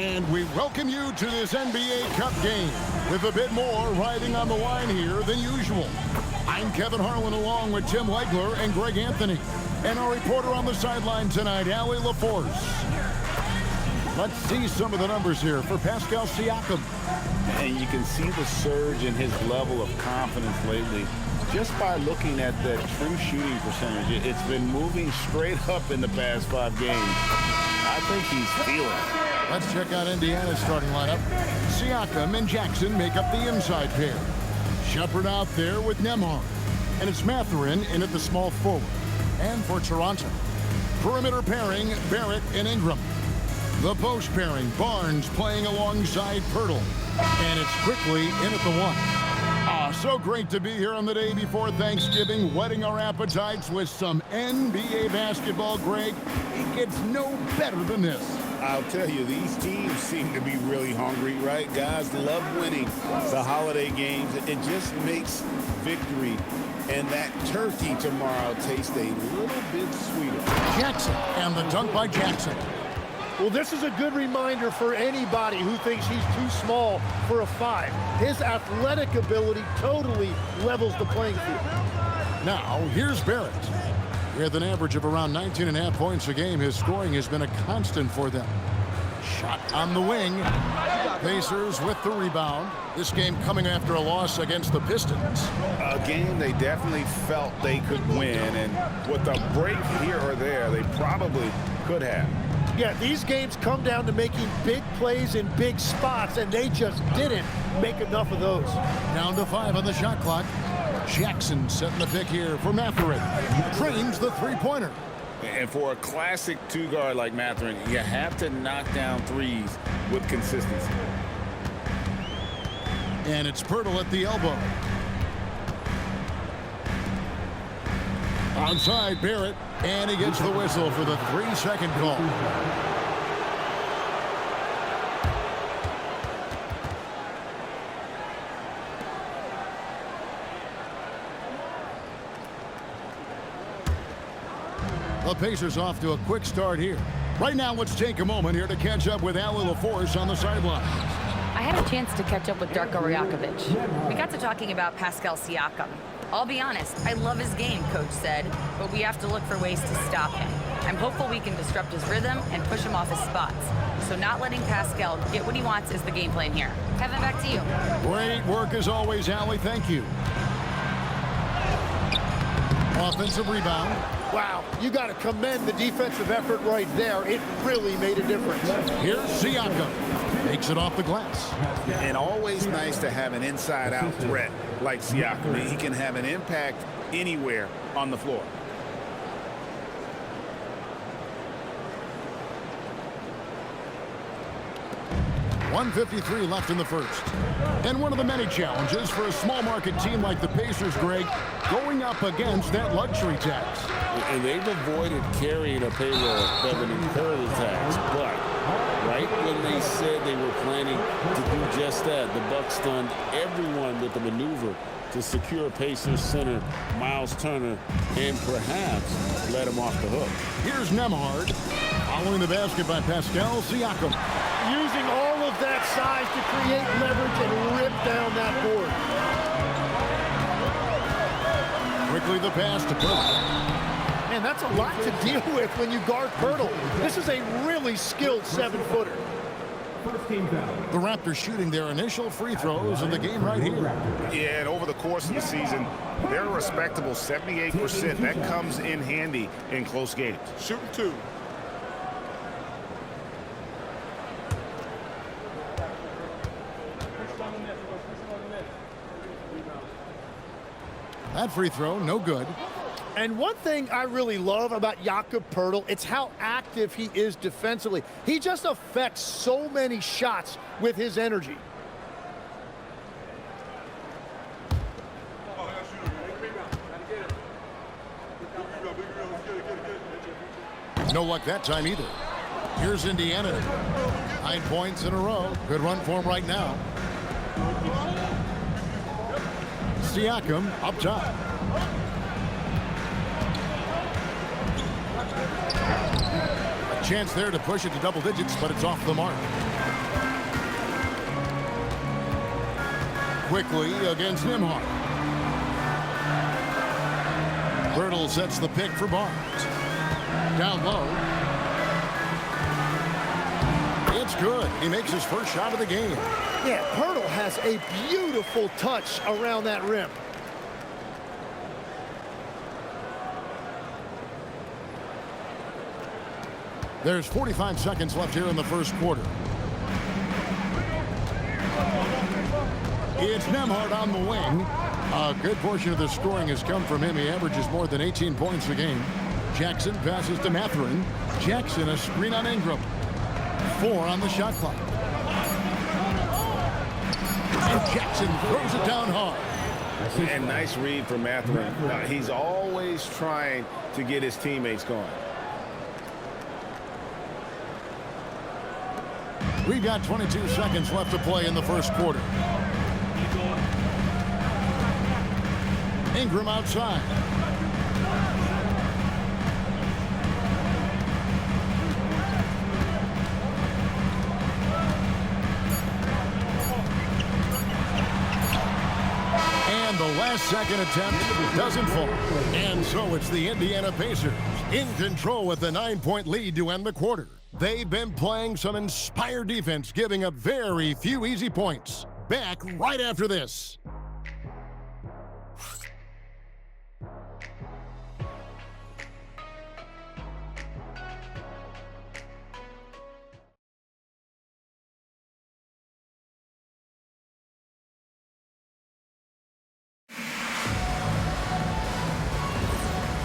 And we welcome you to this NBA Cup game with a bit more riding on the line here than usual. I'm Kevin Harlan along with Tim Legler and Greg Anthony. And our reporter on the sideline tonight, Allie LaForce. Let's see some of the numbers here for Pascal Siakam. And you can see the surge in his level of confidence lately just by looking at the true shooting percentage. It's been moving straight up in the past 5 games. I think he's feeling it. Let's check out Indiana's starting lineup. Siakam and Jackson make up the inside pair. Shepard out there with Nembhard. And it's Mathurin in at the small forward. And for Toronto, perimeter pairing, Barrett and Ingram. The post pairing, Barnes playing alongside Pirtle. And it's quickly in at the 1. So great to be here on the day before Thanksgiving, whetting our appetites with some NBA basketball, Greg. It gets no better than this. I'll tell you, these teams seem to be really hungry, right? Guys love winning the holiday games. It just makes victory and that turkey tomorrow taste a little bit sweeter. Jackson, and the dunk by Jackson. Well, this is a good reminder for anybody who thinks he's too small for a 5. His athletic ability totally levels the playing field. Now, here's Barrett. With an average of around 19.5 points a game, his scoring has been a constant for them. Shot on the wing. Pacers with the rebound. This game coming after a loss against the Pistons. A game they definitely felt they could win, and with a break here or there, they probably could have. Yeah, these games come down to making big plays in big spots, and they just didn't make enough of those. Down to 5 on the shot clock. Jackson setting the pick here for Mathurin. Trains the three-pointer. And for a classic 2-guard like Mathurin, you have to knock down threes with consistency. And it's Pirtle at the elbow. Onside Barrett, and he gets the whistle for the 3-second call. The Pacers off to a quick start here. Right now, let's take a moment here to catch up with Allie LaForce on the sideline. I had a chance to catch up with Darko Rajakovic. We got to talking about Pascal Siakam. I'll be honest, I love his game, Coach said, but we have to look for ways to stop him. I'm hopeful we can disrupt his rhythm and push him off his spots. So not letting Pascal get what he wants is the game plan here. Kevin, back to you. Great work as always, Allie. Thank you. Offensive rebound. Wow, you got to commend the defensive effort right there. It really made a difference. Here's Siakam. Makes it off the glass. And always nice to have an inside-out threat like Siakam. He can have an impact anywhere on the floor. .153 left in the first. And one of the many challenges for a small market team like the Pacers, Greg, going up against that luxury tax. And they've avoided carrying a payroll that would incur the tax. But right when they said they were planning to do just that, the Bucks stunned everyone with the maneuver to secure Pacers center Miles Turner and perhaps let him off the hook. Here's Nembhard. Following the basket by Pascal Siakam. Using all of that size to create leverage and rip down that board. Quickly the pass to Pirtle. Man, that's a lot to deal with when you guard Pirtle. This is a really skilled 7-footer. The Raptors shooting their initial free throws in the game right here. Yeah, and over the course of the season, they're a respectable 78%. That comes in handy in close games. Shooting 2. That free throw, no good. And one thing I really love about Jakob Poeltl, it's how active he is defensively. He just affects so many shots with his energy. No luck that time either. Here's Indiana. 9 points in a row. Good run for him right now. Siakam up top. A Chance there to push it to double digits, but it's off the mark. Quickly against Nembhard. Pirtle sets the pick for Barnes. Down low. It's good. He makes his first shot of the game. Yeah, Pirtle has a beautiful touch around that rim. There's 45 seconds left here in the first quarter. It's Nembhard on the wing. A good portion of the scoring has come from him. He averages more than 18 points a game. Jackson passes to Mathurin. Jackson a screen on Ingram. 4 on the shot clock. And Jackson throws it down hard. And nice read from Mathurin. He's always trying to get his teammates going. We've got 22 seconds left to play in the first quarter. Ingram outside. And the last second attempt doesn't fall. And so it's the Indiana Pacers in control with a 9-point lead to end the quarter. They've been playing some inspired defense, giving up very few easy points. Back right after this.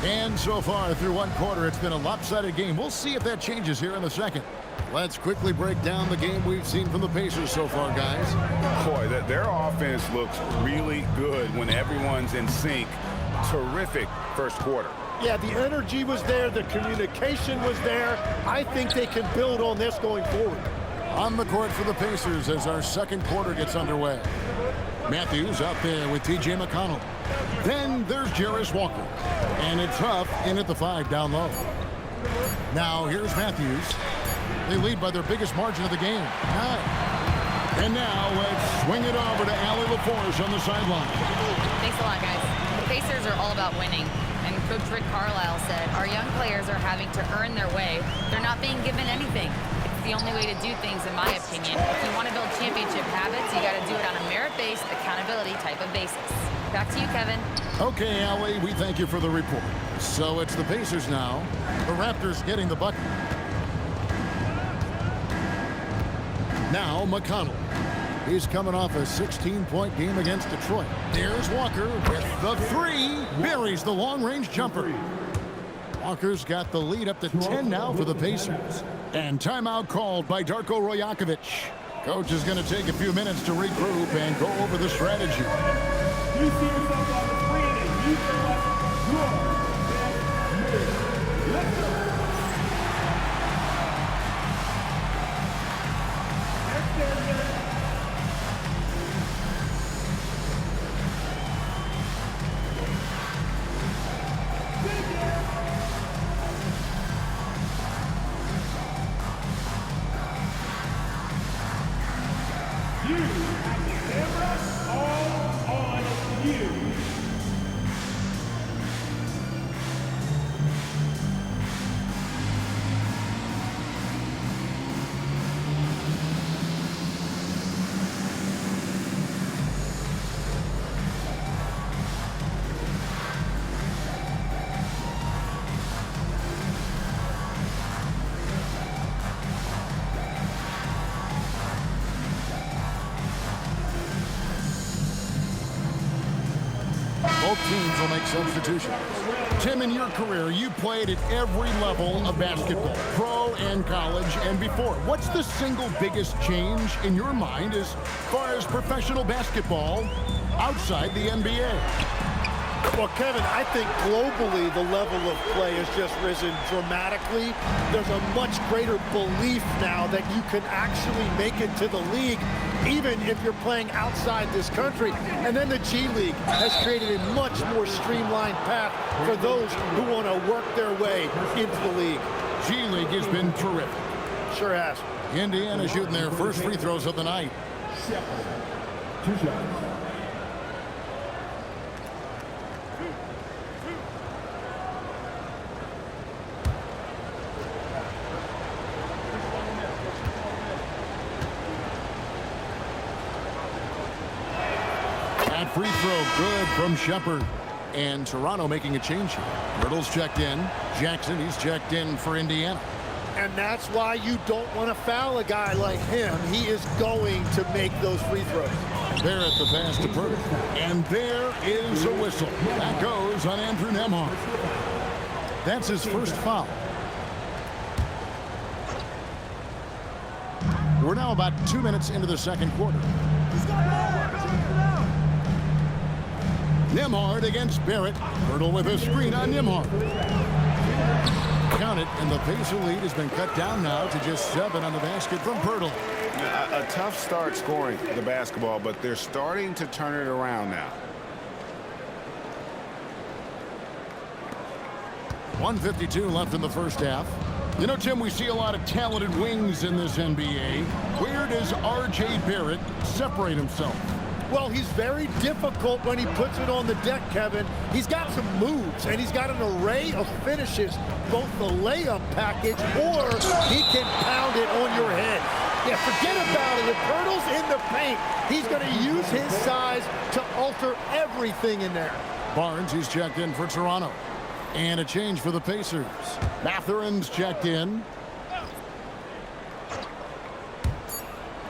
And so far through one quarter, it's been a lopsided game. We'll see if that changes here in the second. Let's quickly break down the game we've seen from the Pacers so far, guys. Boy, their offense looks really good when everyone's in sync. Terrific first quarter. Yeah, the energy was there. The communication was there. I think they can build on this going forward. On the court for the Pacers as our second quarter gets underway. Matthews out there with T.J. McConnell. Then there's Jarris Walker. And it's Huff in at the 5 down low. Now here's Matthews. They lead by their biggest margin of the game, 9. And now let's swing it over to Allie LaForce on the sideline. Thanks a lot, guys. The Pacers are all about winning. And Coach Rick Carlisle said, our young players are having to earn their way. They're not being given anything. It's the only way to do things, in my opinion. If you want to build championship habits, you got to do it on a merit-based, accountability type of basis. Back to you, Kevin. Okay, Allie, we thank you for the report. So it's the Pacers now. The Raptors getting the bucket. Now McConnell. He's coming off a 16-point game against Detroit. There's Walker with the 3. Buries the long-range jumper. Walker's got the lead up to 10 now for the Pacers. And timeout called by Darko Rajakovic. Coach is going to take a few minutes to regroup and go over the strategy. You see yourself on the screen and you select your best move. Let's go. You have the camera all on you. Both teams will make substitutions. Tim, in your career, you played at every level of basketball, pro and college and before. What's the single biggest change in your mind as far as professional basketball outside the NBA? Well, Kevin, I think globally the level of play has just risen dramatically. There's a much greater belief now that you can actually make it to the league, even if you're playing outside this country. And then the G League has created a much more streamlined path for those who want to work their way into the league. G-League has been terrific. Sure has. Indiana shooting their first free throws of the night. Shepard. 2 shots. That free throw good from Shepard. And Toronto making a change here. Riddle's checked in. Jackson, he's checked in for Indiana. And that's why you don't want to foul a guy like him. He is going to make those free throws. There at the pass to Purtle. And there is a whistle. That goes on Andrew Nembhard. That's his first foul. We're now about 2 minutes into the second quarter. Nembhard against Barrett. Purtle with a screen on Nembhard. Count it, and the Pacer lead has been cut down now to just 7 on the basket from Purtle. A tough start scoring the basketball, but they're starting to turn it around now. 1:52 left in the first half. You know, Tim, we see a lot of talented wings in this NBA. Where does R.J. Barrett separate himself? Well, he's very difficult when he puts it on the deck, Kevin. He's got some moves, and he's got an array of finishes, both the layup package, or he can pound it on your head. Yeah, forget about it. If Purtle's in the paint, he's going to use his size to alter everything in there. Barnes, he's checked in for Toronto. And a change for the Pacers. Mathurin's checked in.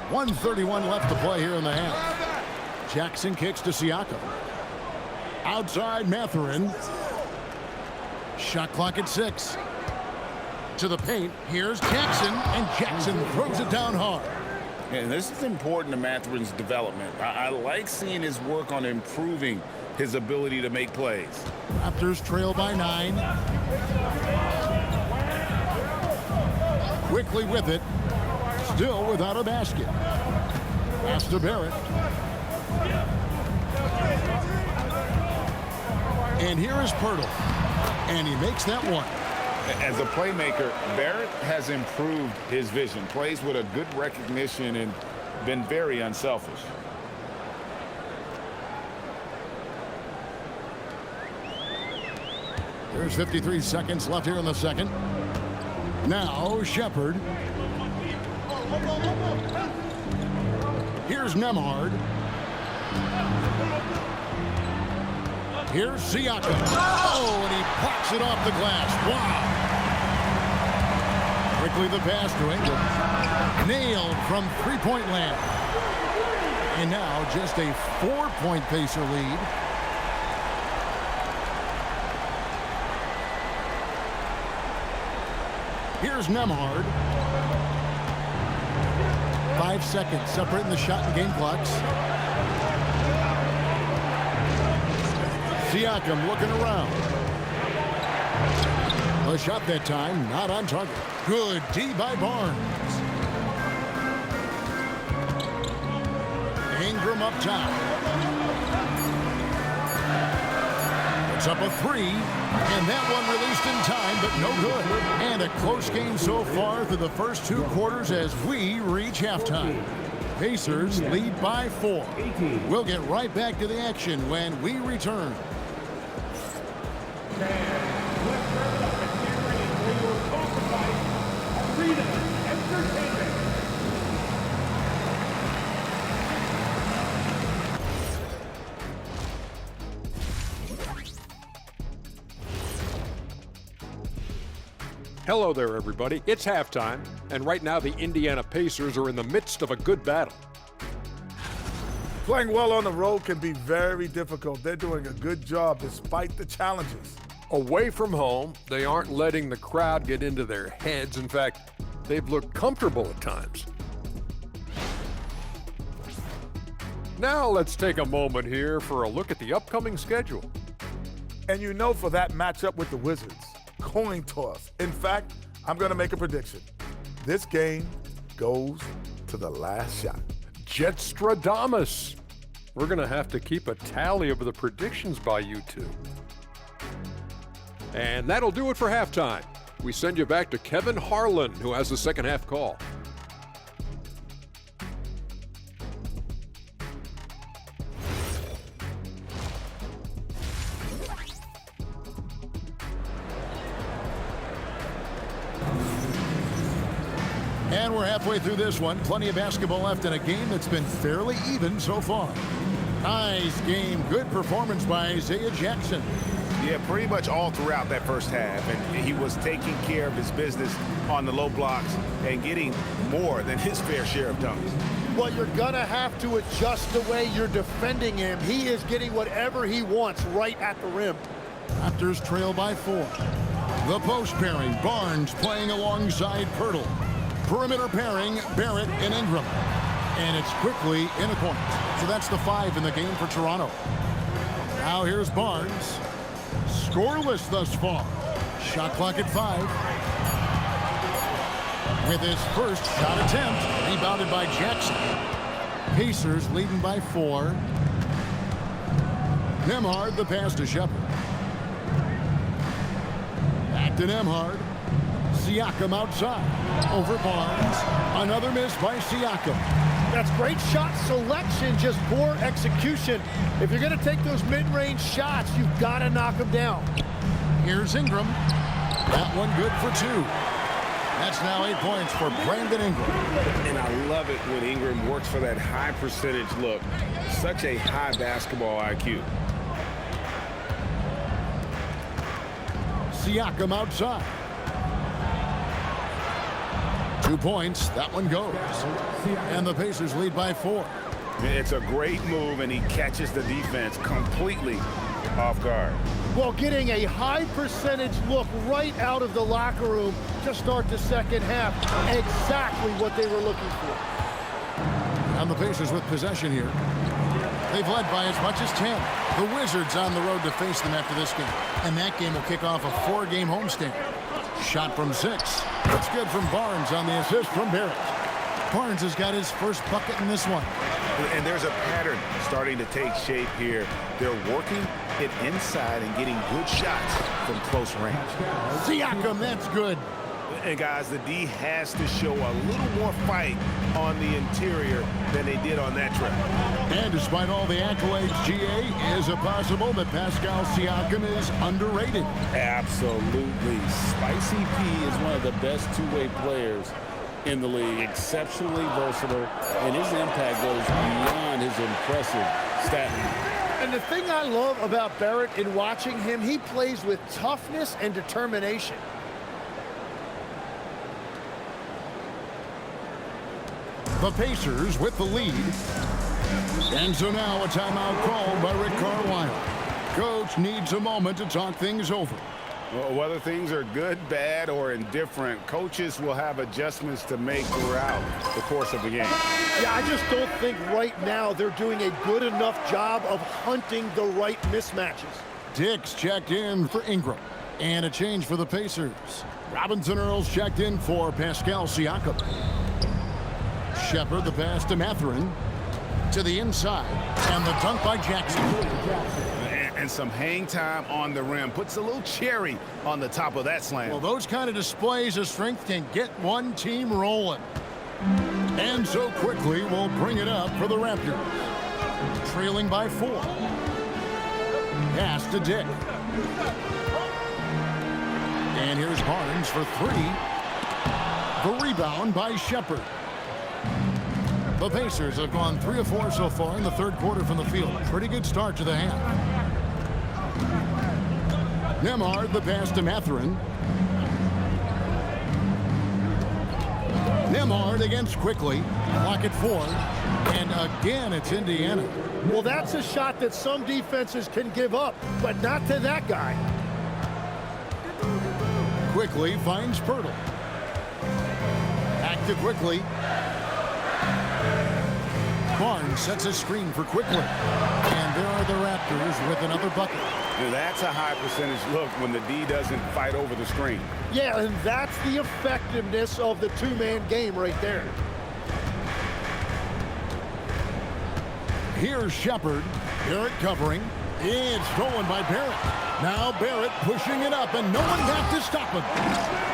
1:31 left to play here in the half. Jackson kicks to Siakam. Outside Mathurin. Shot clock at 6. To the paint. Here's Jackson, and Jackson throws it down hard. And this is important to Mathurin's development. I like seeing his work on improving his ability to make plays. Raptors trail by 9. Quickly with it. Still without a basket. Pass to Barrett. And here is Purtle. And he makes that one. As a playmaker, Barrett has improved his vision. Plays with a good recognition and been very unselfish. There's 53 seconds left here in the second. Now Shepard. Here's Nembhard. Here's Siakam. Oh, and he pops it off the glass. Wow. Quickly the pass to Ingram. Nailed from three-point land. And now just a 4-point Pacer lead. Here's Nembhard. 5 seconds separating the shot and game clocks. Siakam looking around. The shot that time not on target. Good D by Barnes. Ingram up top. It's up a 3, and that one released in time, but no good. And a close game so far through the first 2 quarters as we reach halftime. Pacers lead by 4. We'll get right back to the action when we return. Hello there, everybody. It's halftime, and right now the Indiana Pacers are in the midst of a good battle. Playing well on the road can be very difficult. They're doing a good job despite the challenges. Away from home, they aren't letting the crowd get into their heads. In fact, they've looked comfortable at times. Now let's take a moment here for a look at the upcoming schedule. And you know, for that matchup with the Wizards, coin toss. In fact, I'm going to make a prediction. This game goes to the last shot. Jetstradamus. We're going to have to keep a tally of the predictions by you two. And that'll do it for halftime. we send you back to Kevin Harlan, who has the second half call. And we're halfway through this one. Plenty of basketball left in a game that's been fairly even so far. Nice game. Good performance by Isaiah Jackson. Yeah, pretty much all throughout that first half. And he was taking care of his business on the low blocks and getting more than his fair share of dunks. Well, you're going to have to adjust the way you're defending him. He is getting whatever he wants right at the rim. Raptors trail by 4. The post pairing, Barnes playing alongside Pirtle. Perimeter pairing, Barrett and Ingram. And it's quickly in a corner. So that's the 5 in the game for Toronto. Now here's Barnes. Scoreless thus far. Shot clock at 5. With his first shot attempt, rebounded by Jackson. Pacers leading by 4. Nembhard the pass to Shepard. Back to Nembhard. Siakam outside. Over Barnes. Another miss by Siakam. That's great shot selection, just poor execution. If you're going to take those mid-range shots, you've got to knock them down. Here's Ingram. That one good for 2. That's now 8 points for Brandon Ingram. And I love it when Ingram works for that high percentage look. Such a high basketball IQ. Siakam outside. 2 points. That one goes. And the Pacers lead by 4. It's a great move, and he catches the defense completely off guard. Well, getting a high percentage look right out of the locker room to start the second half. Exactly what they were looking for. And the Pacers with possession here. They've led by as much as 10. The Wizards on the road to face them after this game. And that game will kick off a 4-game homestand. Shot from 6. That's good from Barnes on the assist from Barrett. Barnes has got his first bucket in this one. And there's a pattern starting to take shape here. They're working it inside and getting good shots from close range. Siakam, that's good. And guys, the D has to show a little more fight on the interior than they did on that trip. And despite all the accolades, GA, is it possible that Pascal Siakam is underrated? Absolutely. Spicy P is one of the best two-way players in the league. Exceptionally versatile, and his impact goes beyond his impressive stat line. And the thing I love about Barrett in watching him, he plays with toughness and determination. The Pacers with the lead. And so now a timeout called by Rick Carlisle. Coach needs a moment to talk things over. Well, whether things are good, bad, or indifferent, coaches will have adjustments to make throughout the course of the game. Yeah, I just don't think right now they're doing a good enough job of hunting the right mismatches. Dix checked in for Ingram. And a change for the Pacers. Robinson Earls checked in for Pascal Siakam. Shepard the pass to Mathurin. To the inside. And the dunk by Jackson. And some hang time on the rim. Puts a little cherry on the top of that slam. Well, those kind of displays of strength can get one team rolling. And so quickly we'll bring it up for the Raptors. Trailing by 4. Pass to Dick. And here's Barnes for 3. The rebound by Shepard. The Pacers have gone 3 of 4 so far in the third quarter from the field. Pretty good start to the half. Nembhard the pass to Mathurin. Nembhard against Quickly. Clock at 4. And again, it's Indiana. Well, that's a shot that some defenses can give up, but not to that guy. Quickly finds Pirtle. Back to Quickly. Barnes sets a screen for Quickly. And there are the Raptors with another bucket. Now, that's a high percentage look when the D doesn't fight over the screen. Yeah, and that's the effectiveness of the two-man game right there. Here's Shepard. Barrett covering. It's stolen by Barrett. Now Barrett pushing it up, and no one got to stop him.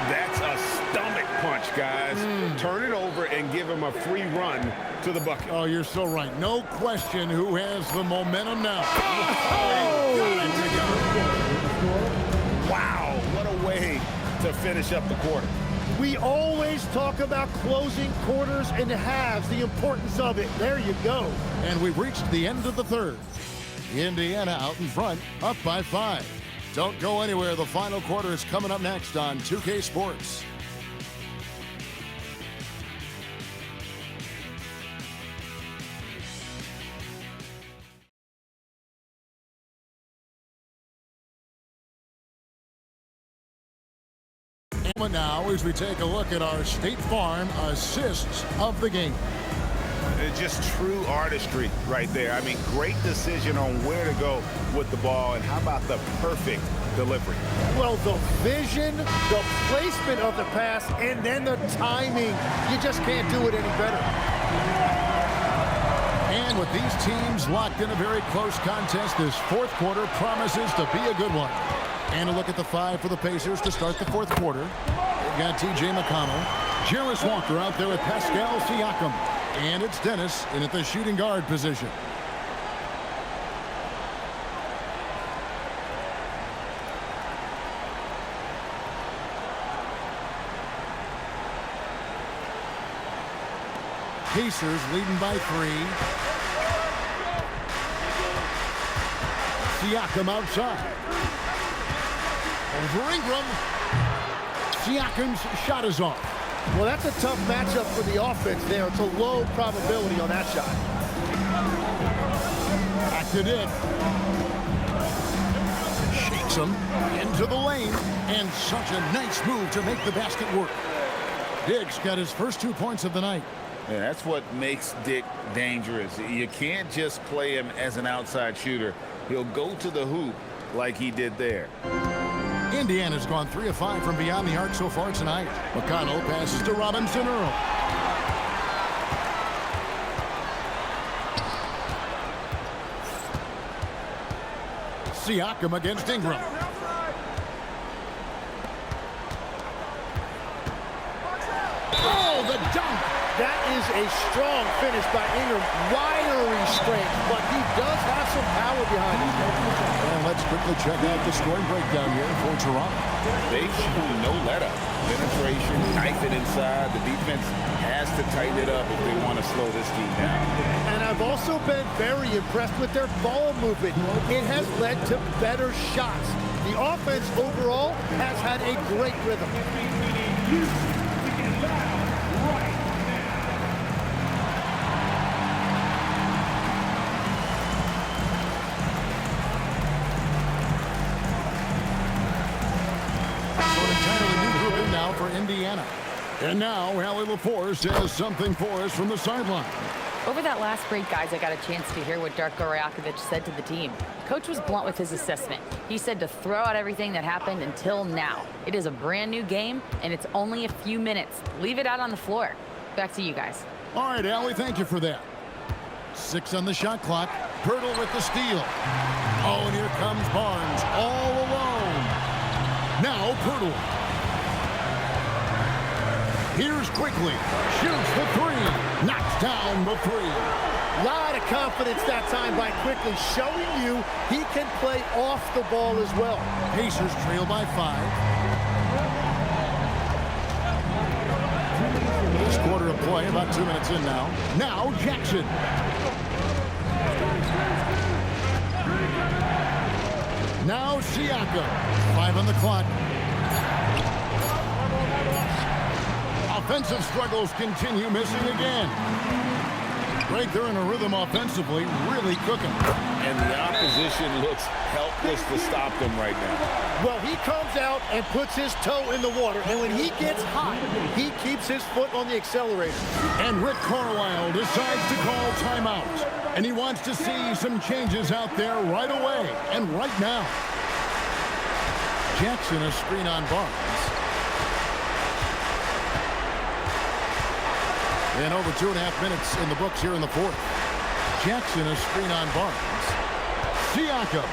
That's a stomach punch, guys. Turn it over and give him a free run to the bucket. Oh, you're so right. No question who has the momentum now. Wow, what a way to finish up the quarter. We always talk about closing quarters and halves, the importance of it. There you go. And we've reached the end of the third. Indiana out in front, up by 5. Don't go anywhere. The final quarter is coming up next on 2K Sports. And now as we take a look at our State Farm assists of the game. It's just true artistry right there. I mean, great decision on where to go with the ball, and how about the perfect delivery? Well, the vision, the placement of the pass, and then the timing. You just can't do it any better. And with these teams locked in a very close contest, this fourth quarter promises to be a good one. And a look at the 5 for the Pacers to start the fourth quarter. They've got T.J. McConnell, Jarris Walker out there with Pascal Siakam. And it's Dennis in at the shooting guard position. Pacers leading by 3. Siakam outside. Over Ingram. Siakam's shot is off. Well, that's a tough matchup for the offense there. It's a low probability on that shot. Back to Dick. Shakes him into the lane. And such a nice move to make the basket work. Dick's got his first 2 points of the night. Yeah, that's what makes Dick dangerous. You can't just play him as an outside shooter. He'll go to the hoop like he did there. Indiana's gone 3 of 5 from beyond the arc so far tonight. McConnell passes to Robinson Earl. Siakam against Ingram. Oh, the dunk! That is a strong finish by Ingram. Wiry strength, but he does have some power behind him. And let's quickly check out the scoring breakdown here for Toronto. They've shown no let up. Penetration, knife it inside. The defense has to tighten it up if they want to slow this team down. And I've also been very impressed with their ball movement. It has led to better shots. The offense overall has had a great rhythm. For Indiana. And now Allie LaForce has something for us from the sideline. Over that last break, guys, I got a chance to hear what Darko Rajakovic said to the team. Coach was blunt with his assessment. He said to throw out everything that happened until now. It is a brand new game, and it's only a few minutes. Leave it out on the floor. Back to you guys. All right, Allie, thank you for that. 6 on the shot clock. Pirtle with the steal. Oh, and here comes Barnes all alone. Now Pirtle. Here's Quickly, shoots the 3, knocks down the 3. A lot of confidence that time by Quickly, showing you he can play off the ball as well. Pacers trail by 5. This quarter of play, about 2 minutes in now. Now Jackson. Now Siakam, 5 on the clock. Offensive struggles continue, missing again. Right there in a rhythm offensively, really cooking. And the opposition looks helpless to stop them right now. Well, he comes out and puts his toe in the water, and when he gets hot, he keeps his foot on the accelerator. And Rick Carlisle decides to call timeout. And he wants to see some changes out there right away and right now. Jackson, a screen on Barnes. And over 2.5 minutes in the books here in the fourth. Jackson, a screen on Barnes. Siakam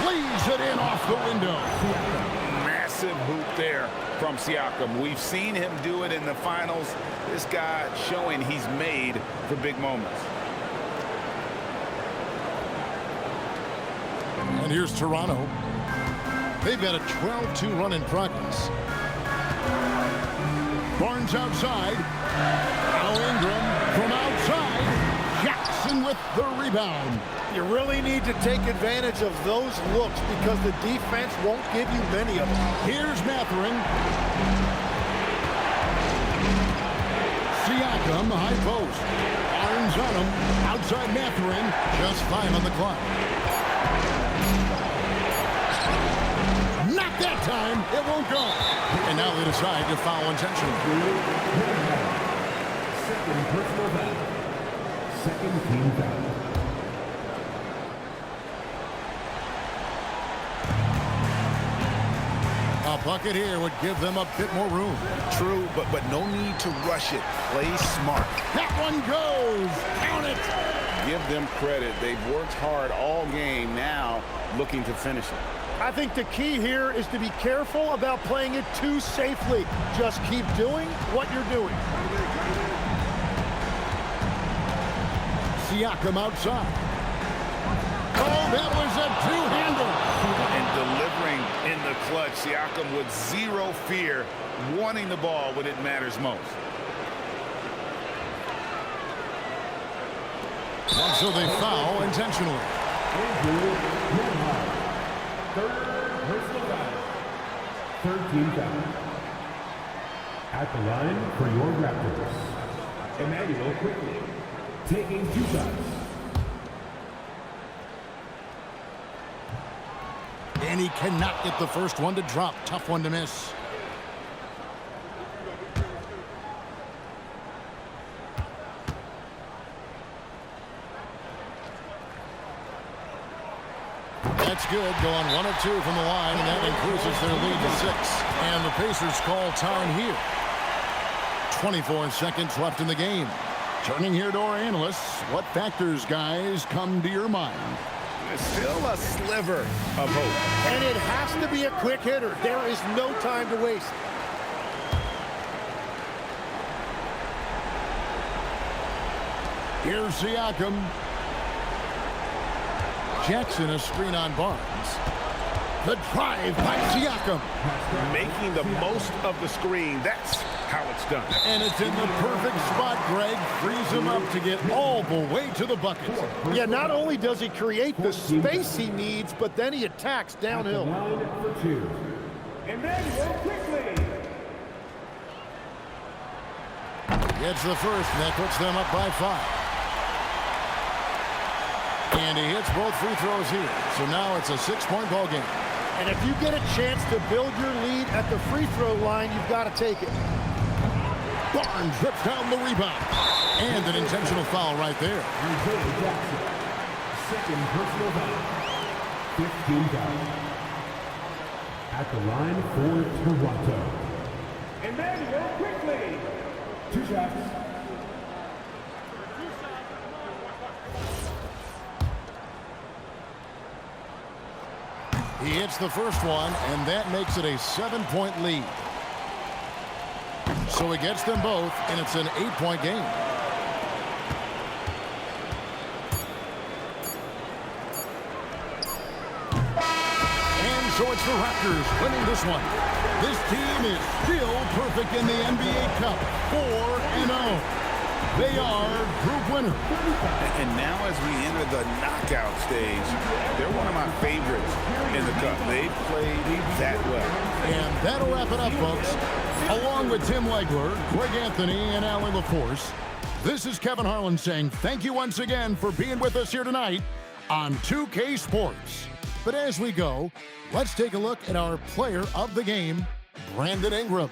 lays it in off the window. Massive hoop there from Siakam. We've seen him do it in the finals. This guy showing he's made for big moments. And here's Toronto. They've got a 12-2 run in progress. Barnes outside. Now Ingram from outside. Jackson with the rebound. You really need to take advantage of those looks because the defense won't give you many of them. Here's Mathurin. Siakam, high post. Barnes on him. Outside Mathurin. Just 5 on the clock. Not that time. It won't go. And now they decide to foul intentionally. Second personal foul. Second team foul. A bucket here would give them a bit more room. True, but no need to rush it. Play smart. That one goes. Count it. Give them credit. They've worked hard all game, now looking to finish it. I think the key here is to be careful about playing it too safely. Just keep doing what you're doing. Siakam outside. Oh, that was a two-hander. And delivering in the clutch, Siakam with zero fear, wanting the ball when it matters most. And so they foul intentionally. Third personal foul. Third team foul. At the line for your Raptors, Emmanuel Quickly, taking 2 shots. And he cannot get the first one to drop. Tough one to miss. That's good. Going 1 of 2 from the line, and that increases their lead to 6. And the Pacers call time here. 24 seconds left in the game. Turning here to our analysts, what factors, guys, come to your mind? There's still a sliver of hope. And it has to be a quick hitter. There is no time to waste. Here's Siakam. Jackson, a screen on Barnes. The drive by Siakam. Making the most of the screen. That's how it's done. And it's in the perfect spot, Greg. Frees him up to get all the way to the bucket. Yeah, not only does he create the space he needs, but then he attacks downhill. Line for 2. Emmanuel Quickly. Gets the first, and that puts them up by 5. And he hits both free throws here. So now it's a 6-point ball game. And if you get a chance to build your lead at the free throw line, you've got to take it. Barnes rips down the rebound. And an intentional foul right there. Jackson. Second personal foul. 15 foul. At the line for Toronto, Emmanuel Quickly. 2 shots. He hits the first one, and that makes it a 7-point lead. So he gets them both, and it's an 8-point game. And so it's the Raptors winning this one. This team is still perfect in the NBA Cup, 4-0. They are group winners. And now as we enter the knockout stage, they're one of my favorites in the Cup. They've played that well. And that'll wrap it up, folks. Along with Tim Legler, Greg Anthony, and Allie LaForce, this is Kevin Harlan saying thank you once again for being with us here tonight on 2K Sports. But as we go, let's take a look at our player of the game, Brandon Ingram.